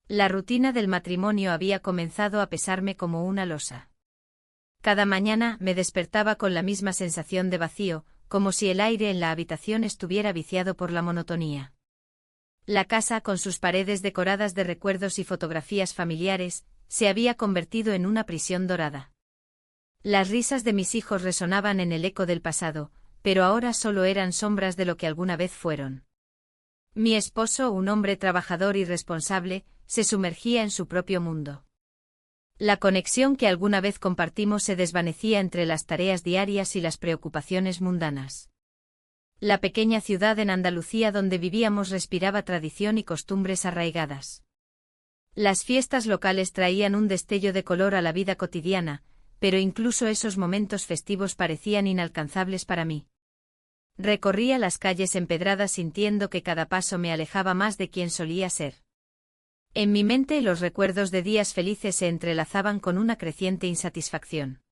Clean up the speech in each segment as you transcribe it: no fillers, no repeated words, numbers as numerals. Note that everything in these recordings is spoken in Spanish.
La rutina del matrimonio había comenzado a pesarme como una losa. Cada mañana me despertaba con la misma sensación de vacío, como si el aire en la habitación estuviera viciado por la monotonía. La casa, con sus paredes decoradas de recuerdos y fotografías familiares, se había convertido en una prisión dorada. Las risas de mis hijos resonaban en el eco del pasado, pero ahora solo eran sombras de lo que alguna vez fueron. Mi esposo, un hombre trabajador y responsable, se sumergía en su propio mundo. La conexión que alguna vez compartimos se desvanecía entre las tareas diarias y las preocupaciones mundanas. La pequeña ciudad en Andalucía donde vivíamos respiraba tradición y costumbres arraigadas. Las fiestas locales traían un destello de color a la vida cotidiana, pero incluso esos momentos festivos parecían inalcanzables para mí. Recorría las calles empedradas sintiendo que cada paso me alejaba más de quien solía ser. En mi mente los recuerdos de días felices se entrelazaban con una creciente insatisfacción.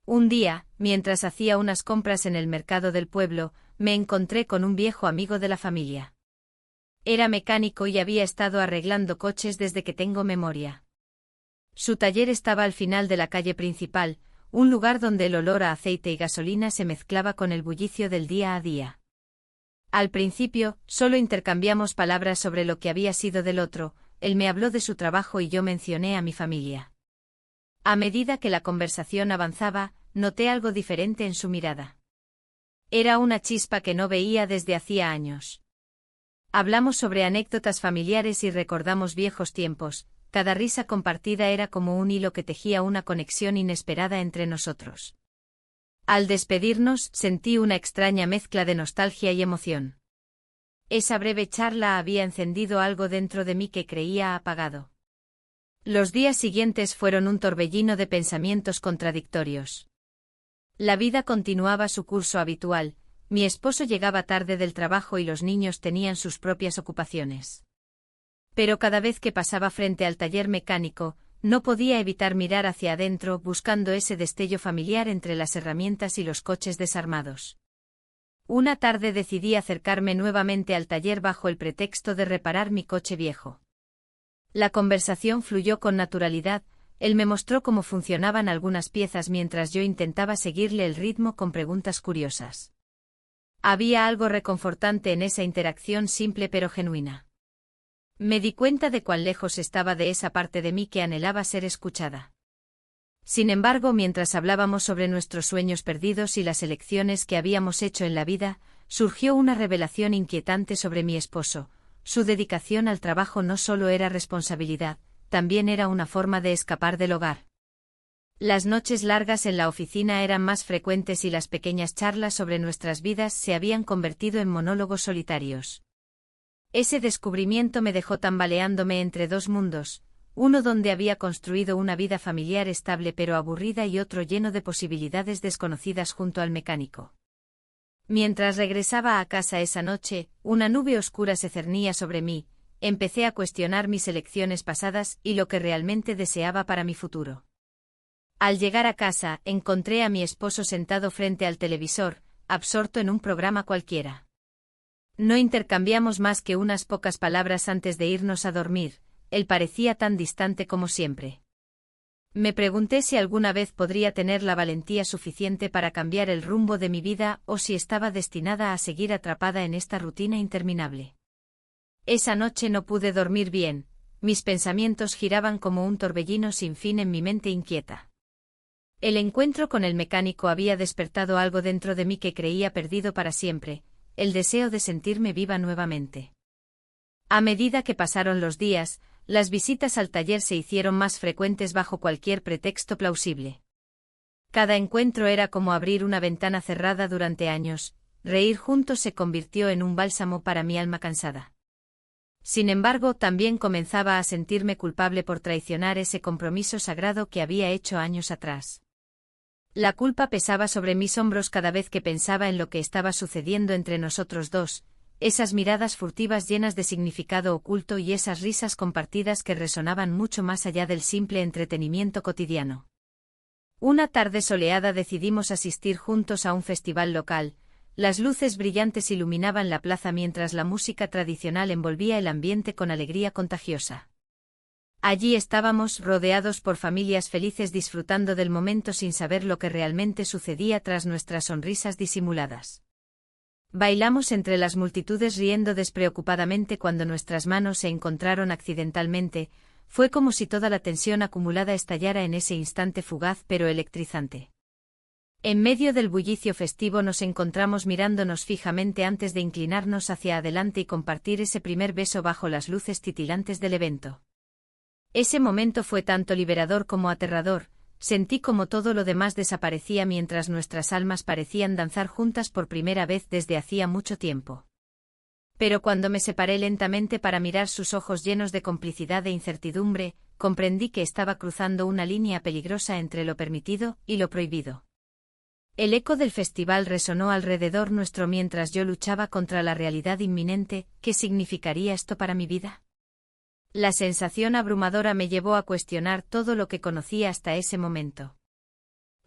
Un día, mientras hacía unas compras en el mercado del pueblo, me encontré con un viejo amigo de la familia. Era mecánico y había estado arreglando coches desde que tengo memoria. Su taller estaba al final de la calle principal, un lugar donde el olor a aceite y gasolina se mezclaba con el bullicio del día a día. Al principio, solo intercambiamos palabras sobre lo que había sido del otro, él me habló de su trabajo y yo mencioné a mi familia. A medida que la conversación avanzaba, noté algo diferente en su mirada. Era una chispa que no veía desde hacía años. Hablamos sobre anécdotas familiares y recordamos viejos tiempos, cada risa compartida era como un hilo que tejía una conexión inesperada entre nosotros. Al despedirnos, sentí una extraña mezcla de nostalgia y emoción. Esa breve charla había encendido algo dentro de mí que creía apagado. Los días siguientes fueron un torbellino de pensamientos contradictorios. La vida continuaba su curso habitual, mi esposo llegaba tarde del trabajo y los niños tenían sus propias ocupaciones. Pero cada vez que pasaba frente al taller mecánico, no podía evitar mirar hacia adentro buscando ese destello familiar entre las herramientas y los coches desarmados. Una tarde decidí acercarme nuevamente al taller bajo el pretexto de reparar mi coche viejo. La conversación fluyó con naturalidad, él me mostró cómo funcionaban algunas piezas mientras yo intentaba seguirle el ritmo con preguntas curiosas. Había algo reconfortante en esa interacción simple pero genuina. Me di cuenta de cuán lejos estaba de esa parte de mí que anhelaba ser escuchada. Sin embargo, mientras hablábamos sobre nuestros sueños perdidos y las elecciones que habíamos hecho en la vida, surgió una revelación inquietante sobre mi esposo. Su dedicación al trabajo no solo era responsabilidad, también era una forma de escapar del hogar. Las noches largas en la oficina eran más frecuentes y las pequeñas charlas sobre nuestras vidas se habían convertido en monólogos solitarios. Ese descubrimiento me dejó tambaleándome entre dos mundos, uno donde había construido una vida familiar estable pero aburrida y otro lleno de posibilidades desconocidas junto al mecánico. Mientras regresaba a casa esa noche, una nube oscura se cernía sobre mí, empecé a cuestionar mis elecciones pasadas y lo que realmente deseaba para mi futuro. Al llegar a casa, encontré a mi esposo sentado frente al televisor, absorto en un programa cualquiera. No intercambiamos más que unas pocas palabras antes de irnos a dormir, él parecía tan distante como siempre. Me pregunté si alguna vez podría tener la valentía suficiente para cambiar el rumbo de mi vida o si estaba destinada a seguir atrapada en esta rutina interminable. Esa noche no pude dormir bien, mis pensamientos giraban como un torbellino sin fin en mi mente inquieta. El encuentro con el mecánico había despertado algo dentro de mí que creía perdido para siempre, el deseo de sentirme viva nuevamente. A medida que pasaron los días, las visitas al taller se hicieron más frecuentes bajo cualquier pretexto plausible. Cada encuentro era como abrir una ventana cerrada durante años, reír juntos se convirtió en un bálsamo para mi alma cansada. Sin embargo, también comenzaba a sentirme culpable por traicionar ese compromiso sagrado que había hecho años atrás. La culpa pesaba sobre mis hombros cada vez que pensaba en lo que estaba sucediendo entre nosotros dos, esas miradas furtivas llenas de significado oculto y esas risas compartidas que resonaban mucho más allá del simple entretenimiento cotidiano. Una tarde soleada decidimos asistir juntos a un festival local, las luces brillantes iluminaban la plaza mientras la música tradicional envolvía el ambiente con alegría contagiosa. Allí estábamos, rodeados por familias felices disfrutando del momento sin saber lo que realmente sucedía tras nuestras sonrisas disimuladas. Bailamos entre las multitudes riendo despreocupadamente cuando nuestras manos se encontraron accidentalmente, fue como si toda la tensión acumulada estallara en ese instante fugaz pero electrizante. En medio del bullicio festivo nos encontramos mirándonos fijamente antes de inclinarnos hacia adelante y compartir ese primer beso bajo las luces titilantes del evento. Ese momento fue tanto liberador como aterrador, sentí como todo lo demás desaparecía mientras nuestras almas parecían danzar juntas por primera vez desde hacía mucho tiempo. Pero cuando me separé lentamente para mirar sus ojos llenos de complicidad e incertidumbre, comprendí que estaba cruzando una línea peligrosa entre lo permitido y lo prohibido. El eco del festival resonó alrededor nuestro mientras yo luchaba contra la realidad inminente. ¿Qué significaría esto para mi vida? La sensación abrumadora me llevó a cuestionar todo lo que conocía hasta ese momento.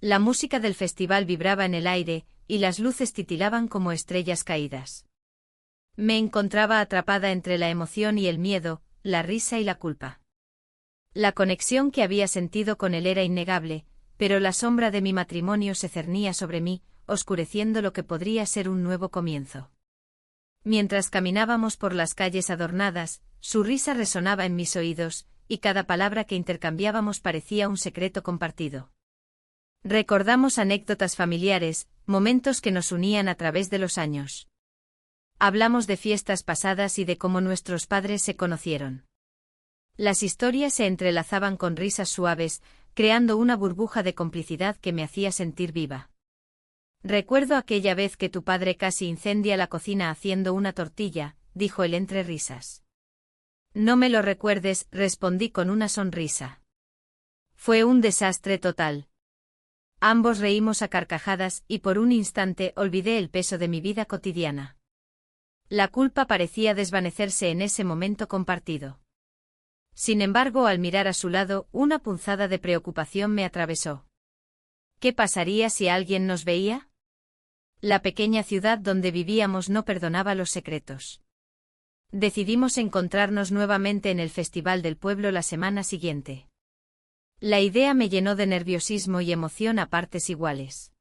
La música del festival vibraba en el aire, y las luces titilaban como estrellas caídas. Me encontraba atrapada entre la emoción y el miedo, la risa y la culpa. La conexión que había sentido con él era innegable, pero la sombra de mi matrimonio se cernía sobre mí, oscureciendo lo que podría ser un nuevo comienzo. Mientras caminábamos por las calles adornadas, su risa resonaba en mis oídos, y cada palabra que intercambiábamos parecía un secreto compartido. Recordamos anécdotas familiares, momentos que nos unían a través de los años. Hablamos de fiestas pasadas y de cómo nuestros padres se conocieron. Las historias se entrelazaban con risas suaves, creando una burbuja de complicidad que me hacía sentir viva. Recuerdo aquella vez que tu padre casi incendia la cocina haciendo una tortilla, dijo él entre risas. No me lo recuerdes, respondí con una sonrisa. Fue un desastre total. Ambos reímos a carcajadas y por un instante olvidé el peso de mi vida cotidiana. La culpa parecía desvanecerse en ese momento compartido. Sin embargo, al mirar a su lado, una punzada de preocupación me atravesó. ¿Qué pasaría si alguien nos veía? La pequeña ciudad donde vivíamos no perdonaba los secretos. Decidimos encontrarnos nuevamente en el festival del pueblo la semana siguiente. La idea me llenó de nerviosismo y emoción a partes iguales.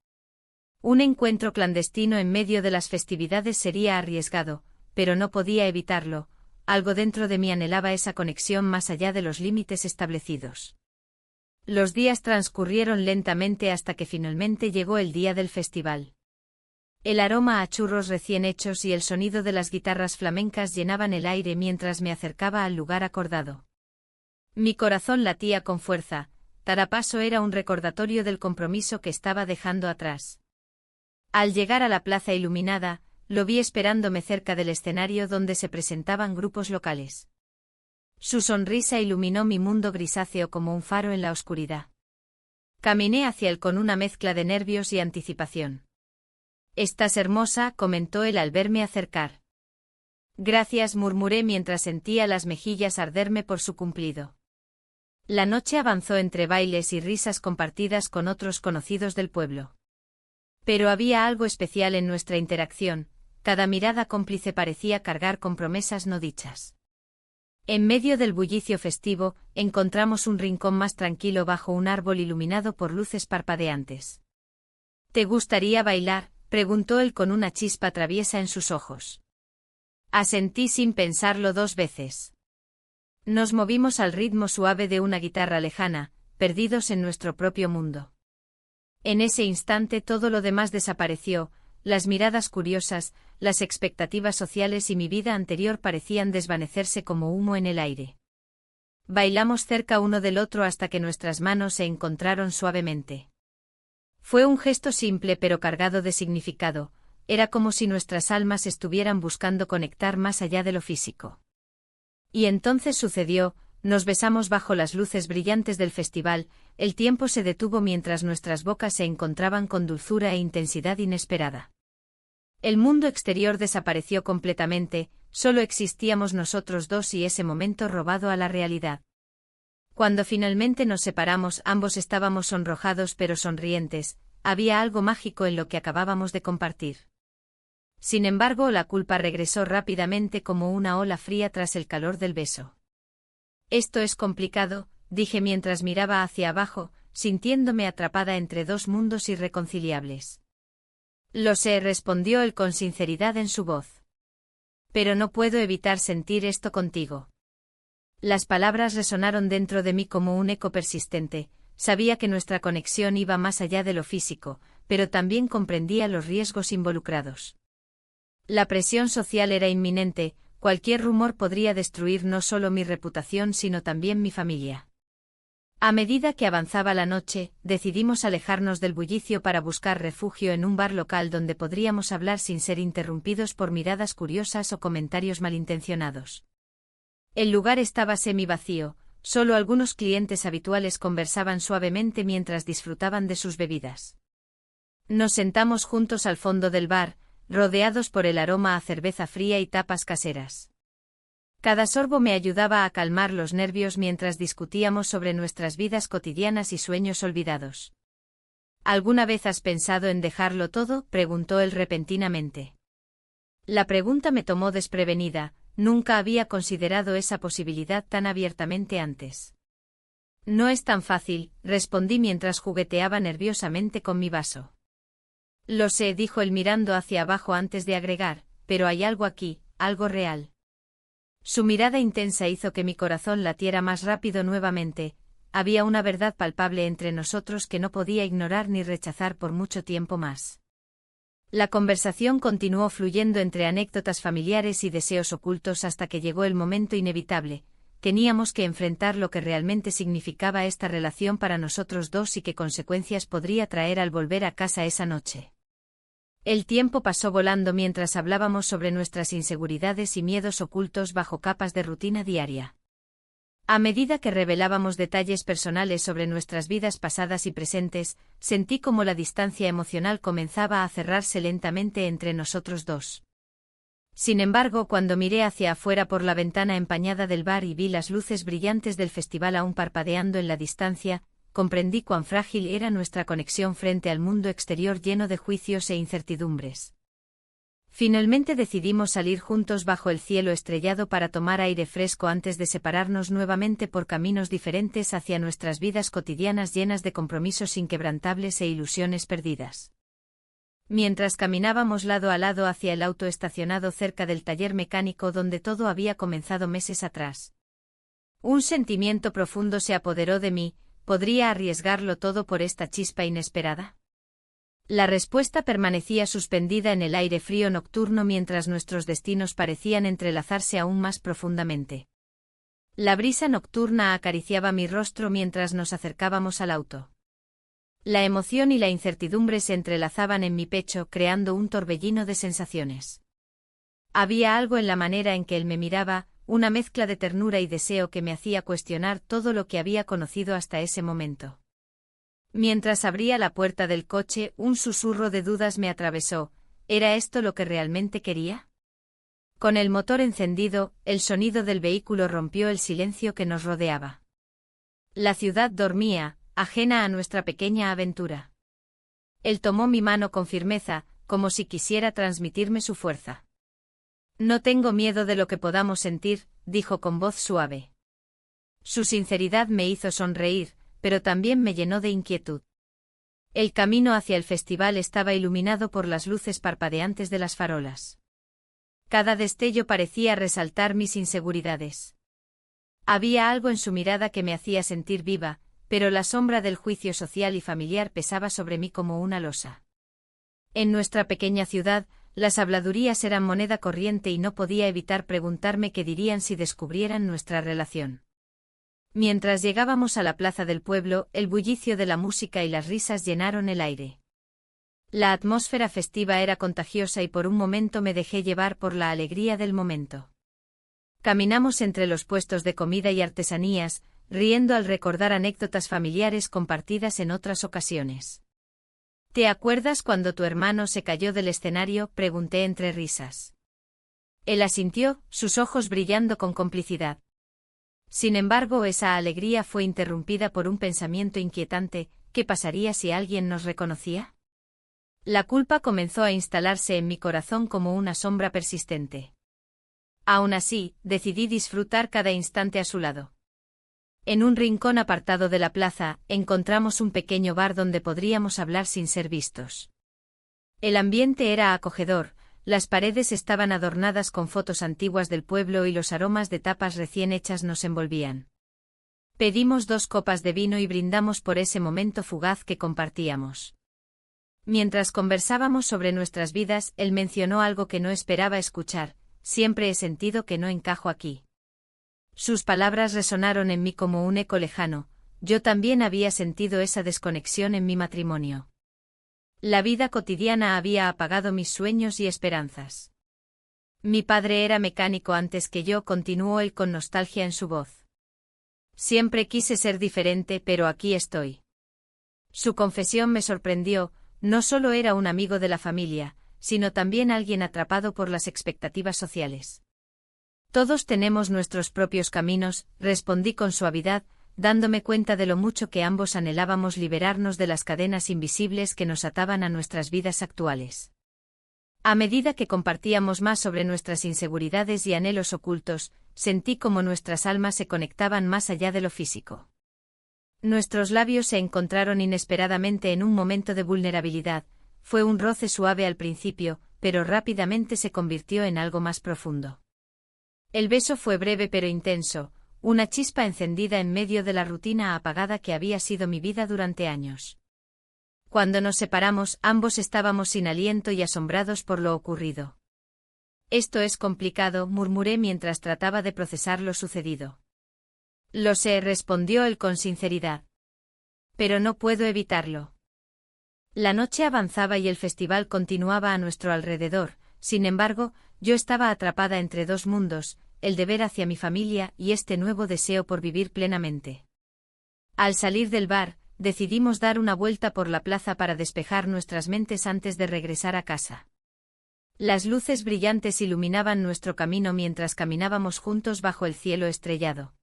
Un encuentro clandestino en medio de las festividades sería arriesgado, pero no podía evitarlo, algo dentro de mí anhelaba esa conexión más allá de los límites establecidos. Los días transcurrieron lentamente hasta que finalmente llegó el día del festival. El aroma a churros recién hechos y el sonido de las guitarras flamencas llenaban el aire mientras me acercaba al lugar acordado. Mi corazón latía con fuerza, cada paso era un recordatorio del compromiso que estaba dejando atrás. Al llegar a la plaza iluminada, lo vi esperándome cerca del escenario donde se presentaban grupos locales. Su sonrisa iluminó mi mundo grisáceo como un faro en la oscuridad. Caminé hacia él con una mezcla de nervios y anticipación. «Estás hermosa», comentó él al verme acercar. «Gracias», murmuré mientras sentía las mejillas arderme por su cumplido. La noche avanzó entre bailes y risas compartidas con otros conocidos del pueblo. Pero había algo especial en nuestra interacción, cada mirada cómplice parecía cargar con promesas no dichas. En medio del bullicio festivo, encontramos un rincón más tranquilo bajo un árbol iluminado por luces parpadeantes. «¿Te gustaría bailar?», preguntó él con una chispa traviesa en sus ojos. Asentí sin pensarlo dos veces. Nos movimos al ritmo suave de una guitarra lejana, perdidos en nuestro propio mundo. En ese instante todo lo demás desapareció, las miradas curiosas, las expectativas sociales y mi vida anterior parecían desvanecerse como humo en el aire. Bailamos cerca uno del otro hasta que nuestras manos se encontraron suavemente. Fue un gesto simple pero cargado de significado, era como si nuestras almas estuvieran buscando conectar más allá de lo físico. Y entonces sucedió, nos besamos bajo las luces brillantes del festival, el tiempo se detuvo mientras nuestras bocas se encontraban con dulzura e intensidad inesperada. El mundo exterior desapareció completamente, solo existíamos nosotros dos y ese momento robado a la realidad. Cuando finalmente nos separamos, ambos estábamos sonrojados pero sonrientes, había algo mágico en lo que acabábamos de compartir. Sin embargo, la culpa regresó rápidamente como una ola fría tras el calor del beso. Esto es complicado, dije mientras miraba hacia abajo, sintiéndome atrapada entre dos mundos irreconciliables. Lo sé, respondió él con sinceridad en su voz. Pero no puedo evitar sentir esto contigo. Las palabras resonaron dentro de mí como un eco persistente. Sabía que nuestra conexión iba más allá de lo físico, pero también comprendía los riesgos involucrados. La presión social era inminente, cualquier rumor podría destruir no solo mi reputación sino también mi familia. A medida que avanzaba la noche, decidimos alejarnos del bullicio para buscar refugio en un bar local donde podríamos hablar sin ser interrumpidos por miradas curiosas o comentarios malintencionados. El lugar estaba semivacío, solo algunos clientes habituales conversaban suavemente mientras disfrutaban de sus bebidas. Nos sentamos juntos al fondo del bar, rodeados por el aroma a cerveza fría y tapas caseras. Cada sorbo me ayudaba a calmar los nervios mientras discutíamos sobre nuestras vidas cotidianas y sueños olvidados. ¿Alguna vez has pensado en dejarlo todo?, preguntó él repentinamente. La pregunta me tomó desprevenida, nunca había considerado esa posibilidad tan abiertamente antes. No es tan fácil, respondí mientras jugueteaba nerviosamente con mi vaso. Lo sé, dijo él mirando hacia abajo antes de agregar, pero hay algo aquí, algo real. Su mirada intensa hizo que mi corazón latiera más rápido nuevamente. Había una verdad palpable entre nosotros que no podía ignorar ni rechazar por mucho tiempo más. La conversación continuó fluyendo entre anécdotas familiares y deseos ocultos hasta que llegó el momento inevitable. Teníamos que enfrentar lo que realmente significaba esta relación para nosotros dos y qué consecuencias podría traer al volver a casa esa noche. El tiempo pasó volando mientras hablábamos sobre nuestras inseguridades y miedos ocultos bajo capas de rutina diaria. A medida que revelábamos detalles personales sobre nuestras vidas pasadas y presentes, sentí como la distancia emocional comenzaba a cerrarse lentamente entre nosotros dos. Sin embargo, cuando miré hacia afuera por la ventana empañada del bar y vi las luces brillantes del festival aún parpadeando en la distancia, comprendí cuán frágil era nuestra conexión frente al mundo exterior lleno de juicios e incertidumbres. Finalmente decidimos salir juntos bajo el cielo estrellado para tomar aire fresco antes de separarnos nuevamente por caminos diferentes hacia nuestras vidas cotidianas llenas de compromisos inquebrantables e ilusiones perdidas. Mientras caminábamos lado a lado hacia el auto estacionado cerca del taller mecánico donde todo había comenzado meses atrás. Un sentimiento profundo se apoderó de mí. ¿Podría arriesgarlo todo por esta chispa inesperada? La respuesta permanecía suspendida en el aire frío nocturno mientras nuestros destinos parecían entrelazarse aún más profundamente. La brisa nocturna acariciaba mi rostro mientras nos acercábamos al auto. La emoción y la incertidumbre se entrelazaban en mi pecho creando un torbellino de sensaciones. Había algo en la manera en que él me miraba, una mezcla de ternura y deseo que me hacía cuestionar todo lo que había conocido hasta ese momento. Mientras abría la puerta del coche, un susurro de dudas me atravesó. ¿Era esto lo que realmente quería? Con el motor encendido, el sonido del vehículo rompió el silencio que nos rodeaba. La ciudad dormía, ajena a nuestra pequeña aventura. Él tomó mi mano con firmeza, como si quisiera transmitirme su fuerza. No tengo miedo de lo que podamos sentir, dijo con voz suave. Su sinceridad me hizo sonreír, pero también me llenó de inquietud. El camino hacia el festival estaba iluminado por las luces parpadeantes de las farolas. Cada destello parecía resaltar mis inseguridades. Había algo en su mirada que me hacía sentir viva, pero la sombra del juicio social y familiar pesaba sobre mí como una losa. En nuestra pequeña ciudad, las habladurías eran moneda corriente y no podía evitar preguntarme qué dirían si descubrieran nuestra relación. Mientras llegábamos a la plaza del pueblo, el bullicio de la música y las risas llenaron el aire. La atmósfera festiva era contagiosa y por un momento me dejé llevar por la alegría del momento. Caminamos entre los puestos de comida y artesanías, riendo al recordar anécdotas familiares compartidas en otras ocasiones. ¿Te acuerdas cuando tu hermano se cayó del escenario?, pregunté entre risas. Él asintió, sus ojos brillando con complicidad. Sin embargo, esa alegría fue interrumpida por un pensamiento inquietante: ¿qué pasaría si alguien nos reconocía? La culpa comenzó a instalarse en mi corazón como una sombra persistente. Aún así, decidí disfrutar cada instante a su lado. En un rincón apartado de la plaza, encontramos un pequeño bar donde podríamos hablar sin ser vistos. El ambiente era acogedor, las paredes estaban adornadas con fotos antiguas del pueblo y los aromas de tapas recién hechas nos envolvían. Pedimos 2 copas de vino y brindamos por ese momento fugaz que compartíamos. Mientras conversábamos sobre nuestras vidas, él mencionó algo que no esperaba escuchar: siempre he sentido que no encajo aquí. Sus palabras resonaron en mí como un eco lejano, yo también había sentido esa desconexión en mi matrimonio. La vida cotidiana había apagado mis sueños y esperanzas. Mi padre era mecánico antes que yo, continuó él con nostalgia en su voz. Siempre quise ser diferente, pero aquí estoy. Su confesión me sorprendió, no solo era un amigo de la familia, sino también alguien atrapado por las expectativas sociales. Todos tenemos nuestros propios caminos, respondí con suavidad, dándome cuenta de lo mucho que ambos anhelábamos liberarnos de las cadenas invisibles que nos ataban a nuestras vidas actuales. A medida que compartíamos más sobre nuestras inseguridades y anhelos ocultos, sentí como nuestras almas se conectaban más allá de lo físico. Nuestros labios se encontraron inesperadamente en un momento de vulnerabilidad, fue un roce suave al principio, pero rápidamente se convirtió en algo más profundo. El beso fue breve pero intenso, una chispa encendida en medio de la rutina apagada que había sido mi vida durante años. Cuando nos separamos, ambos estábamos sin aliento y asombrados por lo ocurrido. Esto es complicado, murmuré mientras trataba de procesar lo sucedido. Lo sé, respondió él con sinceridad. Pero no puedo evitarlo. La noche avanzaba y el festival continuaba a nuestro alrededor, sin embargo, yo estaba atrapada entre 2 mundos, el deber hacia mi familia y este nuevo deseo por vivir plenamente. Al salir del bar, decidimos dar una vuelta por la plaza para despejar nuestras mentes antes de regresar a casa. Las luces brillantes iluminaban nuestro camino mientras caminábamos juntos bajo el cielo estrellado.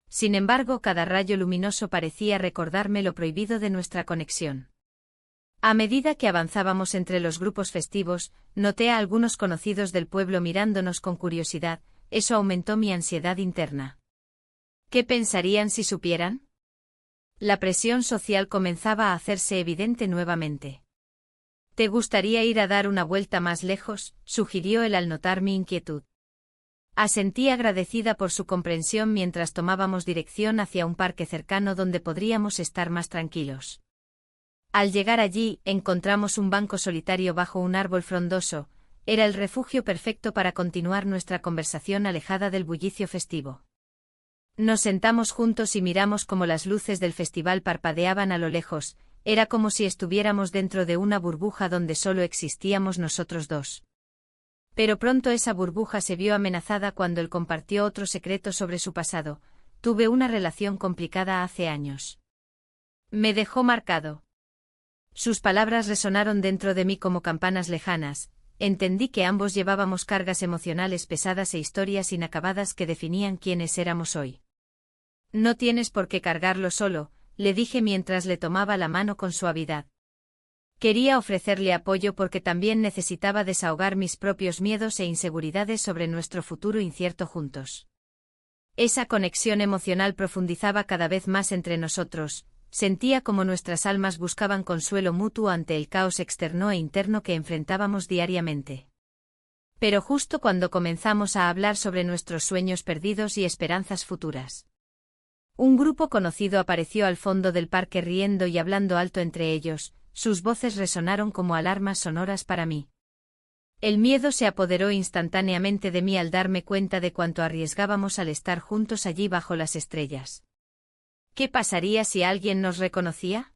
Sin embargo, cada rayo luminoso parecía recordarme lo prohibido de nuestra conexión. A medida que avanzábamos entre los grupos festivos, noté a algunos conocidos del pueblo mirándonos con curiosidad, eso aumentó mi ansiedad interna. ¿Qué pensarían si supieran? La presión social comenzaba a hacerse evidente nuevamente. ¿Te gustaría ir a dar una vuelta más lejos?, sugirió él al notar mi inquietud. Asentí agradecida por su comprensión mientras tomábamos dirección hacia un parque cercano donde podríamos estar más tranquilos. Al llegar allí, encontramos un banco solitario bajo un árbol frondoso, era el refugio perfecto para continuar nuestra conversación alejada del bullicio festivo. Nos sentamos juntos y miramos cómo las luces del festival parpadeaban a lo lejos, era como si estuviéramos dentro de una burbuja donde solo existíamos nosotros 2. Pero pronto esa burbuja se vio amenazada cuando él compartió otro secreto sobre su pasado: tuve una relación complicada hace años. Me dejó marcado. Sus palabras resonaron dentro de mí como campanas lejanas, entendí que ambos llevábamos cargas emocionales pesadas e historias inacabadas que definían quiénes éramos hoy. No tienes por qué cargarlo solo, le dije mientras le tomaba la mano con suavidad. Quería ofrecerle apoyo porque también necesitaba desahogar mis propios miedos e inseguridades sobre nuestro futuro incierto juntos. Esa conexión emocional profundizaba cada vez más entre nosotros. Sentía como nuestras almas buscaban consuelo mutuo ante el caos externo e interno que enfrentábamos diariamente. Pero justo cuando comenzamos a hablar sobre nuestros sueños perdidos y esperanzas futuras, un grupo conocido apareció al fondo del parque riendo y hablando alto entre ellos, sus voces resonaron como alarmas sonoras para mí. El miedo se apoderó instantáneamente de mí al darme cuenta de cuánto arriesgábamos al estar juntos allí bajo las estrellas. ¿Qué pasaría si alguien nos reconocía?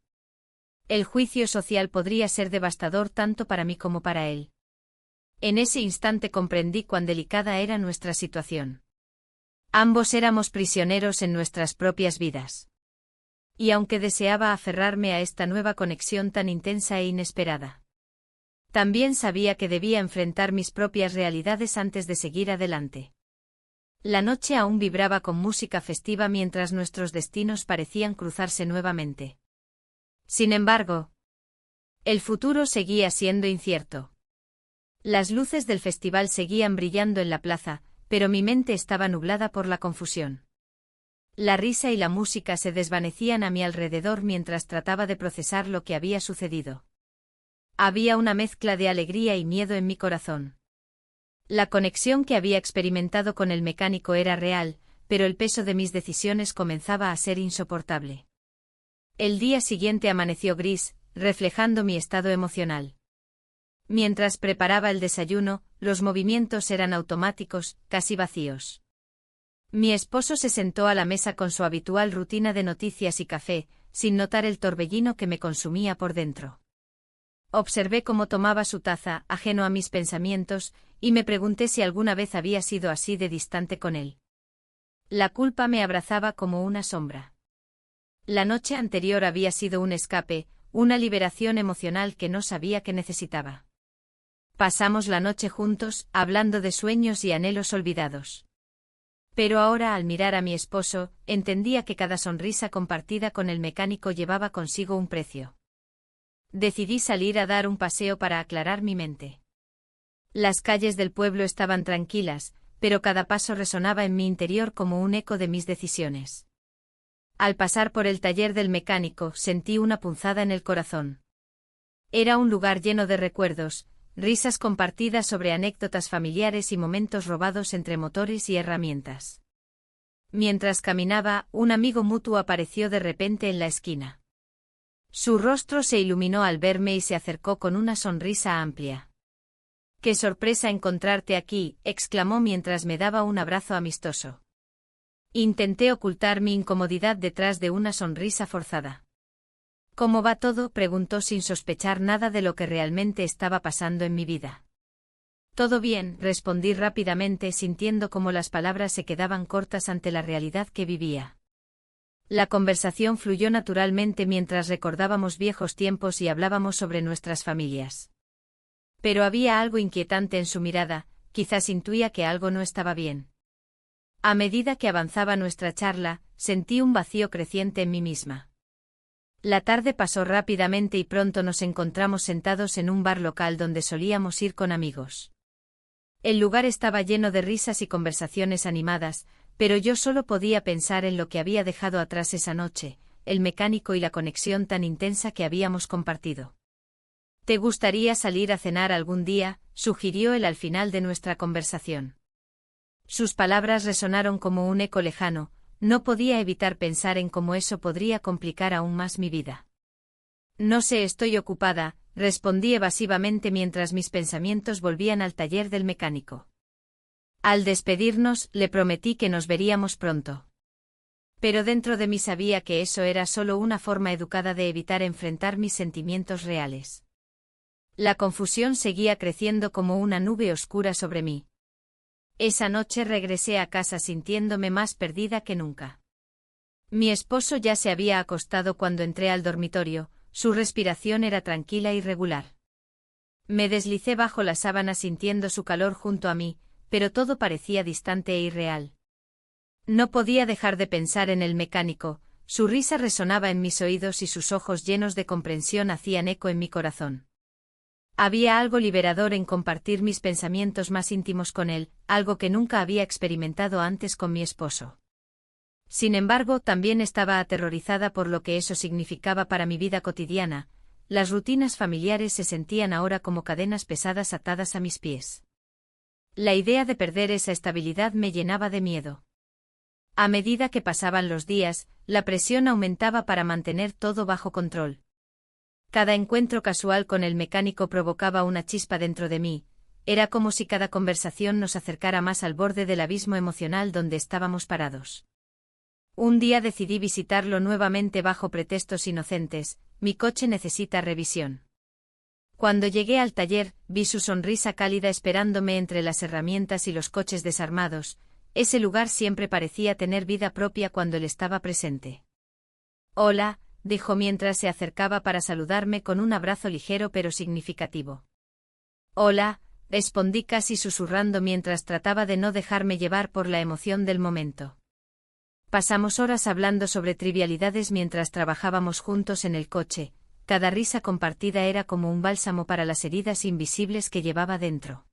El juicio social podría ser devastador tanto para mí como para él. En ese instante comprendí cuán delicada era nuestra situación. Ambos éramos prisioneros en nuestras propias vidas. Y aunque deseaba aferrarme a esta nueva conexión tan intensa e inesperada, también sabía que debía enfrentar mis propias realidades antes de seguir adelante. La noche aún vibraba con música festiva mientras nuestros destinos parecían cruzarse nuevamente. Sin embargo, el futuro seguía siendo incierto. Las luces del festival seguían brillando en la plaza, pero mi mente estaba nublada por la confusión. La risa y la música se desvanecían a mi alrededor mientras trataba de procesar lo que había sucedido. Había una mezcla de alegría y miedo en mi corazón. La conexión que había experimentado con el mecánico era real, pero el peso de mis decisiones comenzaba a ser insoportable. El día siguiente amaneció gris, reflejando mi estado emocional. Mientras preparaba el desayuno, los movimientos eran automáticos, casi vacíos. Mi esposo se sentó a la mesa con su habitual rutina de noticias y café, sin notar el torbellino que me consumía por dentro. Observé cómo tomaba su taza, ajeno a mis pensamientos, y me pregunté si alguna vez había sido así de distante con él. La culpa me abrazaba como una sombra. La noche anterior había sido un escape, una liberación emocional que no sabía que necesitaba. Pasamos la noche juntos, hablando de sueños y anhelos olvidados. Pero ahora, al mirar a mi esposo, entendía que cada sonrisa compartida con el mecánico llevaba consigo un precio. Decidí salir a dar un paseo para aclarar mi mente. Las calles del pueblo estaban tranquilas, pero cada paso resonaba en mi interior como un eco de mis decisiones. Al pasar por el taller del mecánico, sentí una punzada en el corazón. Era un lugar lleno de recuerdos, risas compartidas sobre anécdotas familiares y momentos robados entre motores y herramientas. Mientras caminaba, un amigo mutuo apareció de repente en la esquina. Su rostro se iluminó al verme y se acercó con una sonrisa amplia. «¡Qué sorpresa encontrarte aquí!», exclamó mientras me daba un abrazo amistoso. Intenté ocultar mi incomodidad detrás de una sonrisa forzada. «¿Cómo va todo?», preguntó sin sospechar nada de lo que realmente estaba pasando en mi vida. «Todo bien», respondí rápidamente, sintiendo cómo las palabras se quedaban cortas ante la realidad que vivía. La conversación fluyó naturalmente mientras recordábamos viejos tiempos y hablábamos sobre nuestras familias. Pero había algo inquietante en su mirada, quizás intuía que algo no estaba bien. A medida que avanzaba nuestra charla, sentí un vacío creciente en mí misma. La tarde pasó rápidamente y pronto nos encontramos sentados en un bar local donde solíamos ir con amigos. El lugar estaba lleno de risas y conversaciones animadas, pero yo solo podía pensar en lo que había dejado atrás esa noche, el mecánico y la conexión tan intensa que habíamos compartido. «¿Te gustaría salir a cenar algún día?», sugirió él al final de nuestra conversación. Sus palabras resonaron como un eco lejano, no podía evitar pensar en cómo eso podría complicar aún más mi vida. «No sé, estoy ocupada», respondí evasivamente mientras mis pensamientos volvían al taller del mecánico. Al despedirnos, le prometí que nos veríamos pronto. Pero dentro de mí sabía que eso era solo una forma educada de evitar enfrentar mis sentimientos reales. La confusión seguía creciendo como una nube oscura sobre mí. Esa noche regresé a casa sintiéndome más perdida que nunca. Mi esposo ya se había acostado cuando entré al dormitorio, su respiración era tranquila y regular. Me deslicé bajo la sábana sintiendo su calor junto a mí, pero todo parecía distante e irreal. No podía dejar de pensar en el mecánico, su risa resonaba en mis oídos y sus ojos llenos de comprensión hacían eco en mi corazón. Había algo liberador en compartir mis pensamientos más íntimos con él, algo que nunca había experimentado antes con mi esposo. Sin embargo, también estaba aterrorizada por lo que eso significaba para mi vida cotidiana. Las rutinas familiares se sentían ahora como cadenas pesadas atadas a mis pies. La idea de perder esa estabilidad me llenaba de miedo. A medida que pasaban los días, la presión aumentaba para mantener todo bajo control. Cada encuentro casual con el mecánico provocaba una chispa dentro de mí, era como si cada conversación nos acercara más al borde del abismo emocional donde estábamos parados. Un día decidí visitarlo nuevamente bajo pretextos inocentes: «Mi coche necesita revisión». Cuando llegué al taller, vi su sonrisa cálida esperándome entre las herramientas y los coches desarmados. Ese lugar siempre parecía tener vida propia cuando él estaba presente. «Hola», dijo mientras se acercaba para saludarme con un abrazo ligero pero significativo. «Hola», respondí casi susurrando mientras trataba de no dejarme llevar por la emoción del momento. Pasamos horas hablando sobre trivialidades mientras trabajábamos juntos en el coche. Cada risa compartida era como un bálsamo para las heridas invisibles que llevaba dentro.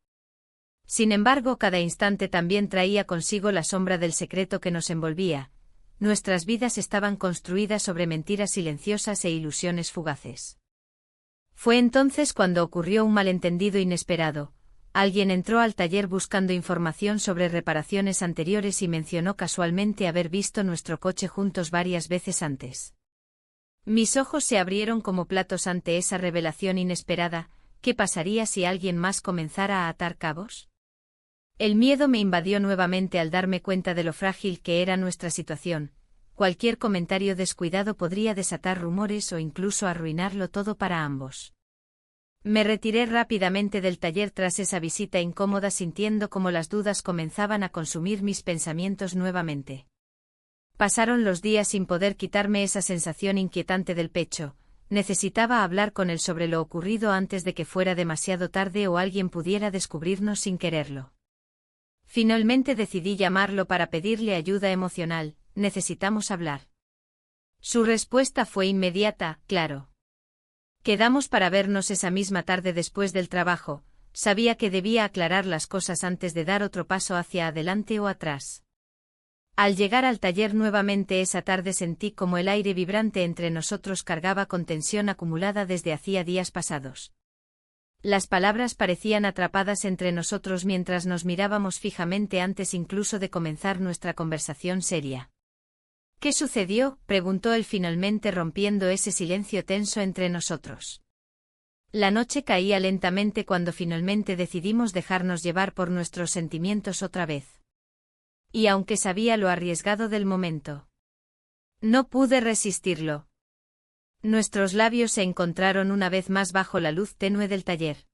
Sin embargo, cada instante también traía consigo la sombra del secreto que nos envolvía. nuestras vidas estaban construidas sobre mentiras silenciosas e ilusiones fugaces. Fue entonces cuando ocurrió un malentendido inesperado. Alguien entró al taller buscando información sobre reparaciones anteriores y mencionó casualmente haber visto nuestro coche juntos varias veces antes. Mis ojos se abrieron como platos ante esa revelación inesperada. ¿Qué pasaría si alguien más comenzara a atar cabos? El miedo me invadió nuevamente al darme cuenta de lo frágil que era nuestra situación. Cualquier comentario descuidado podría desatar rumores o incluso arruinarlo todo para ambos. Me retiré rápidamente del taller tras esa visita incómoda, sintiendo cómo las dudas comenzaban a consumir mis pensamientos nuevamente. Pasaron los días sin poder quitarme esa sensación inquietante del pecho. Necesitaba hablar con él sobre lo ocurrido antes de que fuera demasiado tarde o alguien pudiera descubrirnos sin quererlo. Finalmente decidí llamarlo para pedirle ayuda emocional. Necesitamos hablar. Su respuesta fue inmediata, claro. Quedamos para vernos esa misma tarde después del trabajo. Sabía que debía aclarar las cosas antes de dar otro paso hacia adelante o atrás. Al llegar al taller nuevamente esa tarde sentí como el aire vibrante entre nosotros cargaba con tensión acumulada desde hacía días pasados. Las palabras parecían atrapadas entre nosotros mientras nos mirábamos fijamente antes incluso de comenzar nuestra conversación seria. ¿Qué sucedió?, preguntó él finalmente rompiendo ese silencio tenso entre nosotros. La noche caía lentamente cuando finalmente decidimos dejarnos llevar por nuestros sentimientos otra vez. Y aunque sabía lo arriesgado del momento, no pude resistirlo. Nuestros labios se encontraron una vez más bajo la luz tenue del taller.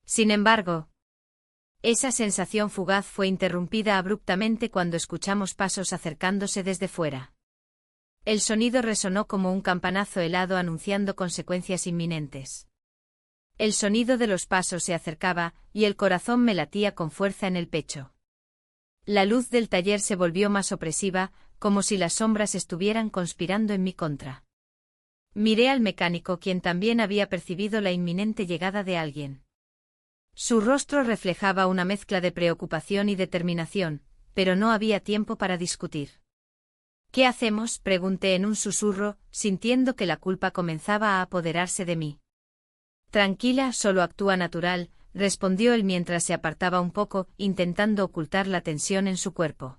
Sin embargo, esa sensación fugaz fue interrumpida abruptamente cuando escuchamos pasos acercándose desde fuera. El sonido resonó como un campanazo helado anunciando consecuencias inminentes. El sonido de los pasos se acercaba, y el corazón me latía con fuerza en el pecho. La luz del taller se volvió más opresiva, como si las sombras estuvieran conspirando en mi contra. Miré al mecánico, quien también había percibido la inminente llegada de alguien. Su rostro reflejaba una mezcla de preocupación y determinación, pero no había tiempo para discutir. ¿Qué hacemos?, pregunté en un susurro, sintiendo que la culpa comenzaba a apoderarse de mí. Tranquila, solo actúa natural, respondió él mientras se apartaba un poco, intentando ocultar la tensión en su cuerpo.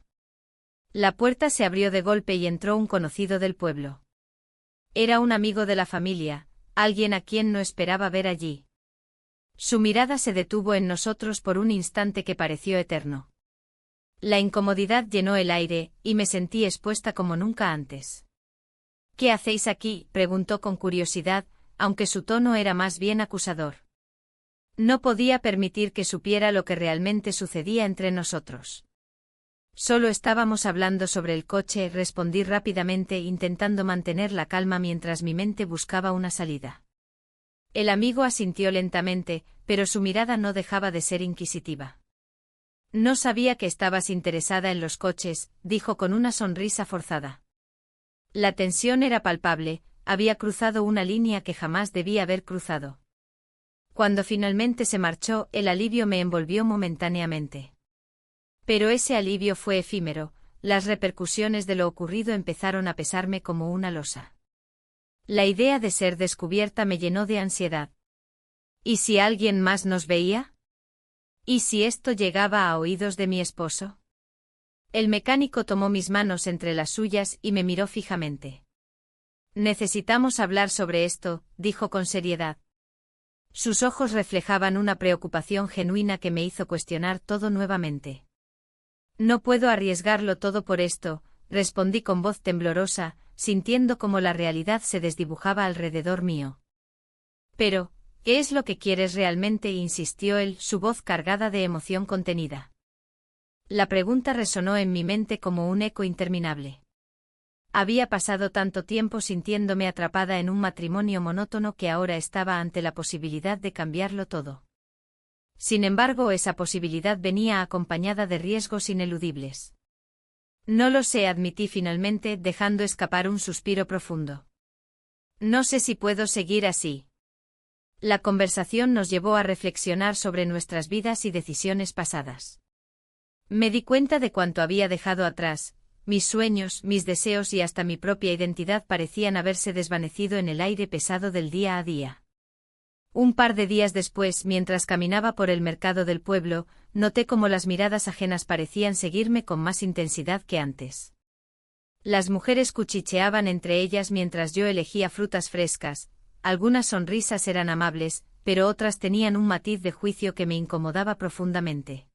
La puerta se abrió de golpe y entró un conocido del pueblo. Era un amigo de la familia, alguien a quien no esperaba ver allí. Su mirada se detuvo en nosotros por un instante que pareció eterno. La incomodidad llenó el aire, y me sentí expuesta como nunca antes. ¿Qué hacéis aquí?, preguntó con curiosidad, aunque su tono era más bien acusador. No podía permitir que supiera lo que realmente sucedía entre nosotros. Solo estábamos hablando sobre el coche, respondí rápidamente intentando mantener la calma mientras mi mente buscaba una salida. El amigo asintió lentamente, pero su mirada no dejaba de ser inquisitiva. No sabía que estabas interesada en los coches, dijo con una sonrisa forzada. La tensión era palpable, había cruzado una línea que jamás debía haber cruzado. Cuando finalmente se marchó, el alivio me envolvió momentáneamente. Pero ese alivio fue efímero, las repercusiones de lo ocurrido empezaron a pesarme como una losa. La idea de ser descubierta me llenó de ansiedad. ¿Y si alguien más nos veía? ¿Y si esto llegaba a oídos de mi esposo? El mecánico tomó mis manos entre las suyas y me miró fijamente. Necesitamos hablar sobre esto, dijo con seriedad. Sus ojos reflejaban una preocupación genuina que me hizo cuestionar todo nuevamente. No puedo arriesgarlo todo por esto, respondí con voz temblorosa, sintiendo como la realidad se desdibujaba alrededor mío. Pero, ¿qué es lo que quieres realmente?, insistió él, su voz cargada de emoción contenida. La pregunta resonó en mi mente como un eco interminable. Había pasado tanto tiempo sintiéndome atrapada en un matrimonio monótono que ahora estaba ante la posibilidad de cambiarlo todo. Sin embargo, esa posibilidad venía acompañada de riesgos ineludibles. No lo sé, admití finalmente, dejando escapar un suspiro profundo. No sé si puedo seguir así. La conversación nos llevó a reflexionar sobre nuestras vidas y decisiones pasadas. Me di cuenta de cuánto había dejado atrás, mis sueños, mis deseos y hasta mi propia identidad parecían haberse desvanecido en el aire pesado del día a día. Un par de días después, mientras caminaba por el mercado del pueblo, noté cómo las miradas ajenas parecían seguirme con más intensidad que antes. Las mujeres cuchicheaban entre ellas mientras yo elegía frutas frescas, algunas sonrisas eran amables, pero otras tenían un matiz de juicio que me incomodaba profundamente.